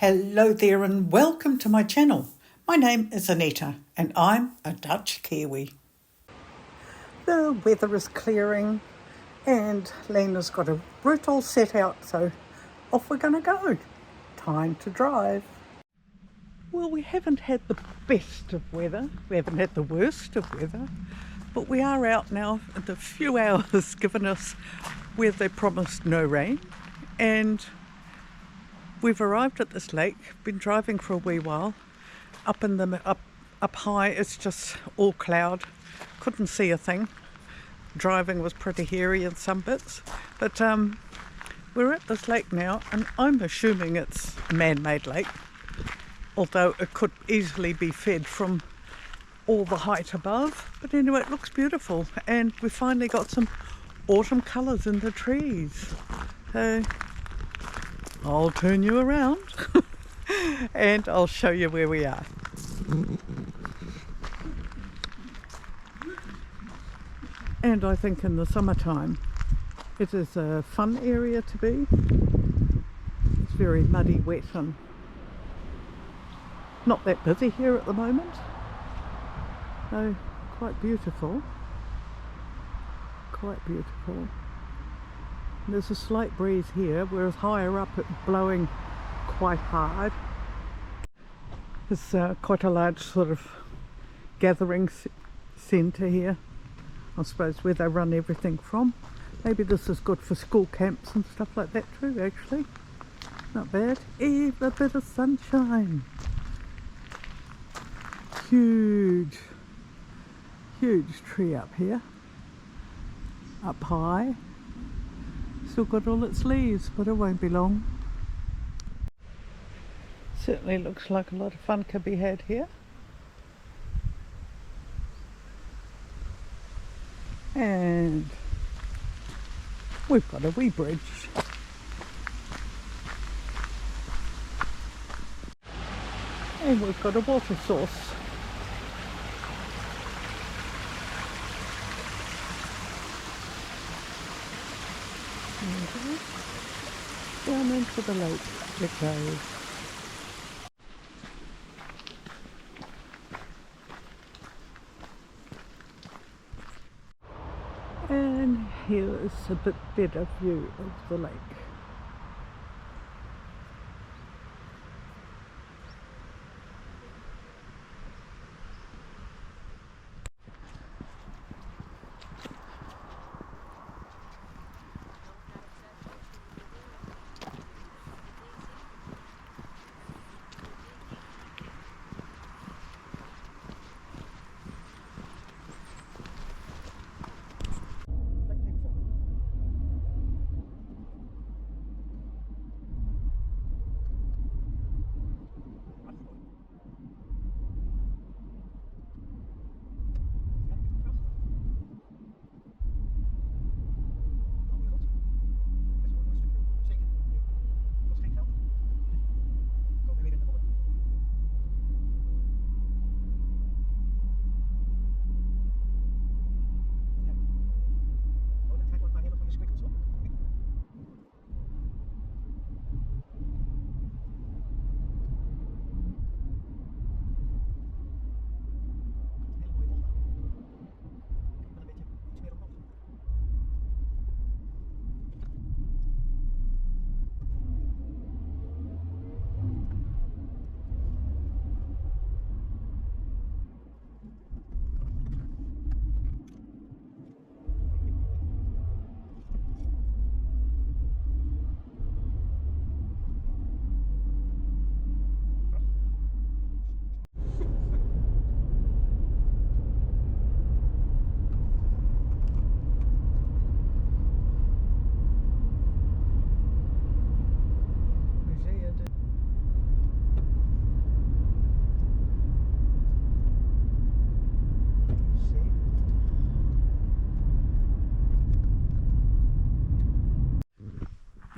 Hello there and welcome to my channel. My name is Anita and I'm a Dutch-Kiwi. The weather is clearing and Lena's got a route all set out, so off we're going to go. Time to drive. Well, we haven't had the best of weather, we haven't had the worst of weather, but we are out now and the few hours given us where they promised no rain, and we've arrived at this lake. Been driving for a wee while. Up high, it's just all cloud. Couldn't see a thing. Driving was pretty hairy in some bits. But we're at this lake now, and I'm assuming it's a man-made lake, although it could easily be fed from all the height above. But anyway, it looks beautiful, and we finally got some autumn colours in the trees. So I'll turn you around and I'll show you where we are. And I think in the summertime it is a fun area to be. It's very muddy, wet and not that busy here at the moment. So quite beautiful. Quite beautiful. There's a slight breeze here, whereas higher up it's blowing quite hard. There's quite a large sort of gathering centre here, I suppose, where they run everything from. Maybe this is good for school camps and stuff like that too, actually. Not bad. Even a bit of sunshine. Huge tree up here, up high. Still got all its leaves, but it won't be long. Certainly looks like a lot of fun can be had here. And we've got a wee bridge. And we've got a water source. Down into the lake it goes. And here is a bit better view of the lake.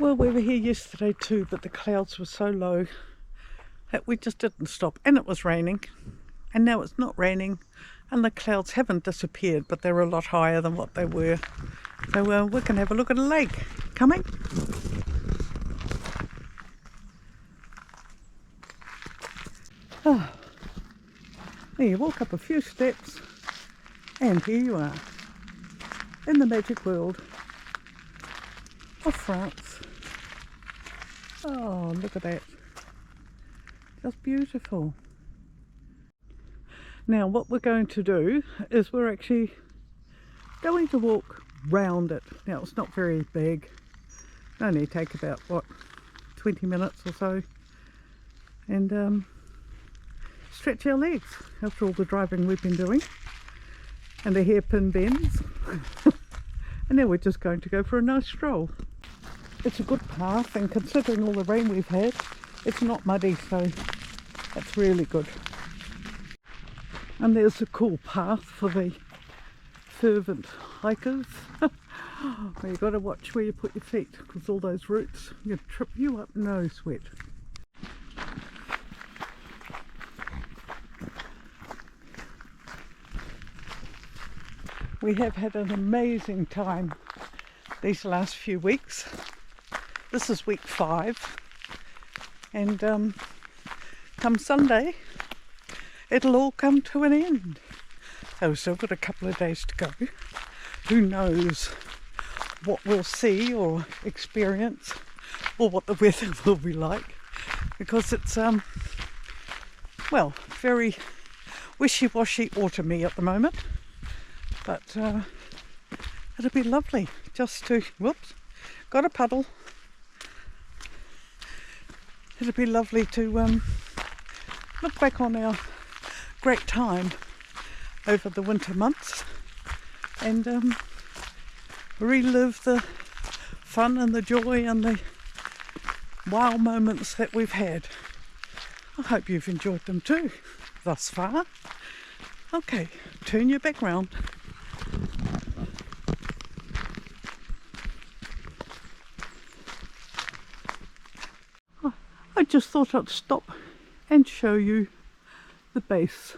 Well, we were here yesterday too, but the clouds were so low that we just didn't stop, and it was raining, and now it's not raining, and the clouds haven't disappeared, but they're a lot higher than what they were. So we can have a look at a lake. Coming? There, you walk up a few steps and here you are in the magic world of France. Oh, look at that. Just beautiful. Now what we're going to do is we're actually going to walk round it. Now it's not very big. It only take about, what, 20 minutes or so. And stretch our legs after all the driving we've been doing. And the hairpin bends. And now we're just going to go for a nice stroll. It's a good path, and considering all the rain we've had, it's not muddy, so that's really good. And there's a cool path for the fervent hikers. You've got to watch where you put your feet, because all those roots can trip you up, no sweat. We have had an amazing time these last few weeks. This is week 5, and come Sunday it'll all come to an end. So we've still got a couple of days to go. Who knows what we'll see or experience, or what the weather will be like, because it's well, very wishy-washy autumny at the moment. But it'll be lovely just to, whoops, got a puddle. It'll be lovely to look back on our great time over the winter months and relive the fun and the joy and the wow moments that we've had. I hope you've enjoyed them too thus far. Okay, turn your back round. I just thought I'd stop and show you the base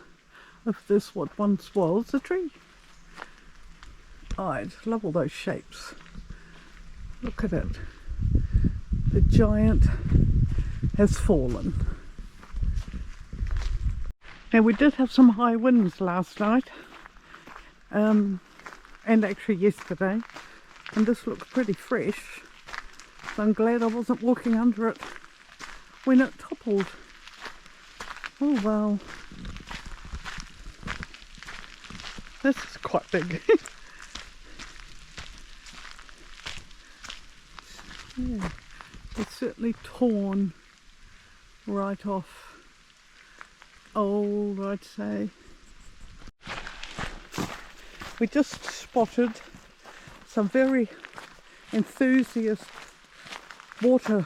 of this, what once was a tree. Oh, I love all those shapes. Look at it. The giant has fallen. Now we did have some high winds last night, and actually yesterday, and this looks pretty fresh, so I'm glad I wasn't walking under it when it toppled. Oh wow, this is quite big. Yeah, it's certainly torn right off old, I'd say. We just spotted some very enthusiast water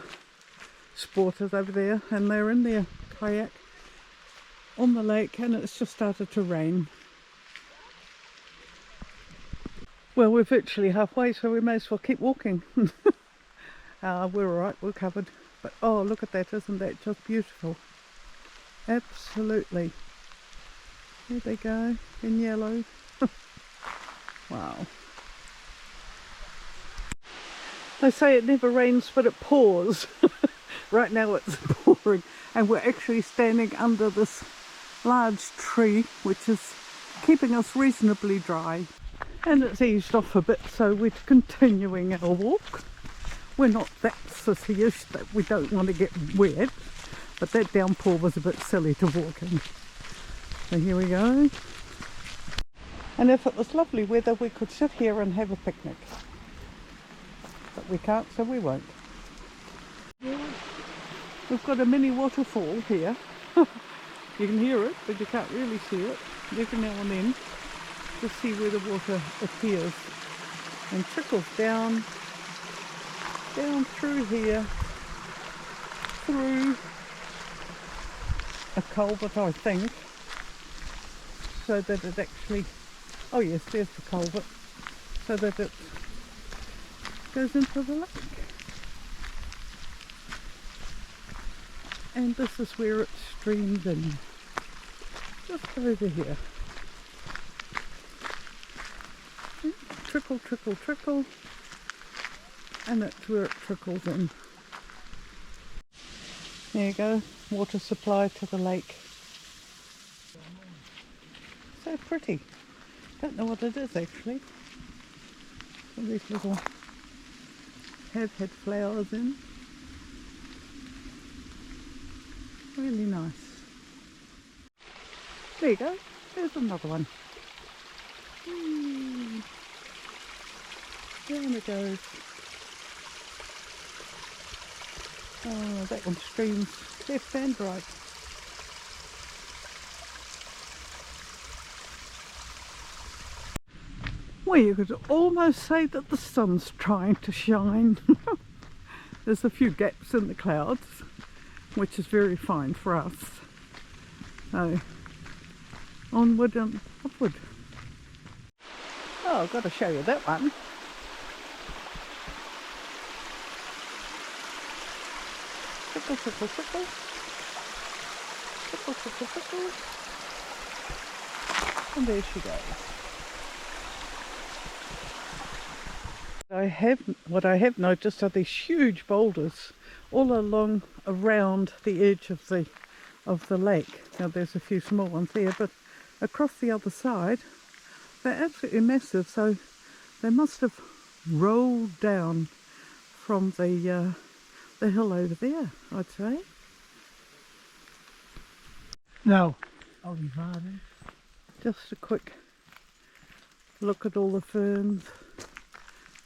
sporters over there, and they're in their kayak on the lake, and it's just started to rain. Well, we're virtually halfway, so we may as well keep walking. We're alright, we're covered. But oh, look at that, isn't that just beautiful? Absolutely. There they go, in yellow. Wow. They say it never rains, but it pours. Right now it's pouring, and we're actually standing under this large tree which is keeping us reasonably dry, and it's eased off a bit, so we're continuing our walk. We're not that sissy-ish that we don't want to get wet, but that downpour was a bit silly to walk in. So here we go, and if it was lovely weather we could sit here and have a picnic, but we can't, so we won't. We've got a mini waterfall here. You can hear it, but you can't really see it. Every now and then, just see where the water appears and trickles down through here, through a culvert, I think, so that it actually, oh yes, there's the culvert, so that it goes into the lake. And this is where it streams in, just over here. Trickle, trickle, trickle, and that's where it trickles in. There you go, water supply to the lake. pretty. Don't know what it is actually. All these little have had flowers in. Really nice. There you go. There's another one. Down it goes. Oh, that one streams left and right. Well, you could almost say that the sun's trying to shine. There's a few gaps in the clouds, which is very fine for us. So, onward and upward. Oh, I've got to show you that one. Trickle, trickle, trickle. Trickle, trickle, trickle. And there she goes. What I have noticed are these huge boulders all along around the edge of the lake. Now there's a few small ones there, but across the other side they're absolutely massive. So they must have rolled down from the hill over there, I'd say. No. I'll be fine. Just a quick look at all the ferns.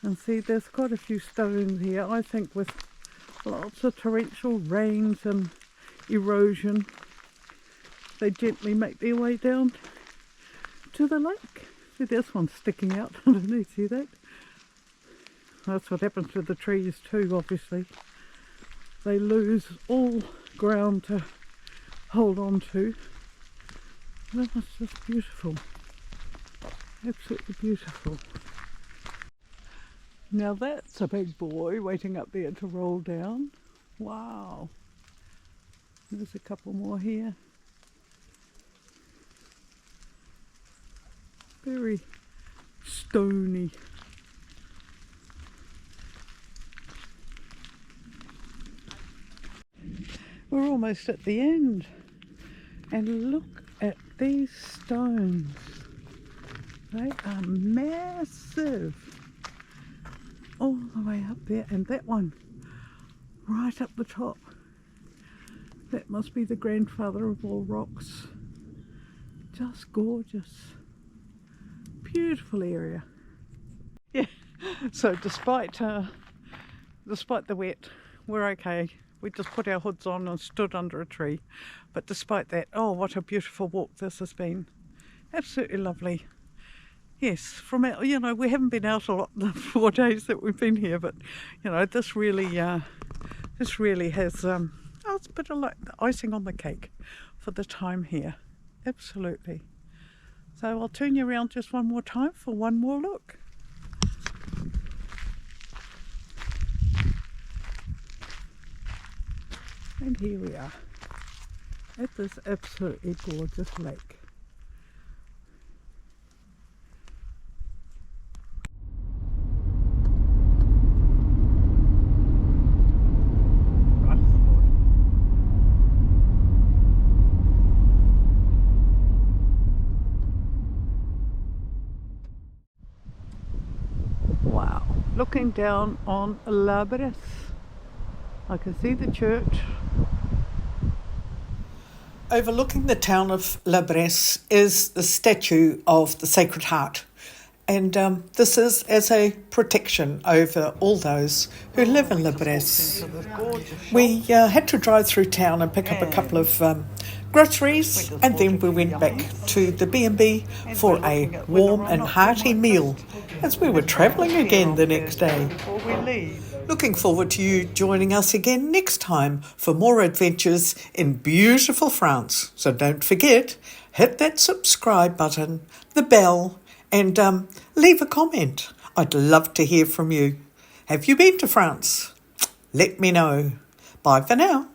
And see, there's quite a few stones here. I think with lots of torrential rains and erosion, they gently make their way down to the lake. See, there's one sticking out underneath, see that? That's what happens with the trees too, obviously. They lose all ground to hold on to. That was just beautiful. Absolutely beautiful. Now that's a big boy waiting up there to roll down. Wow. There's a couple more here. Very stony. We're almost at the end. And look at these stones. They are massive. All the way up there, and that one right up the top, that must be the grandfather of all rocks. Just gorgeous. Beautiful area. Yeah, so despite the wet, we're okay. We just put our hoods on and stood under a tree, but despite that, oh, what a beautiful walk this has been. Absolutely lovely. Yes, from our, we haven't been out a lot the 4 days that we've been here, but this really has it's a bit of like the icing on the cake for the time here. Absolutely. So I'll turn you around just one more time for one more look. And here we are at this absolutely gorgeous lake. Wow, looking down on La Bresse, I can see the church. Overlooking the town of La Bresse is the statue of the Sacred Heart, and this is as a protection over all those who live in La Bresse. We had to drive through town and pick up a couple of groceries, and then we went back to the B&B for a warm and hearty meal as we were travelling again the next day. Looking forward to you joining us again next time for more adventures in beautiful France. So don't forget, hit that subscribe button, the bell, and leave a comment. I'd love to hear from you. Have you been to France? Let me know. Bye for now.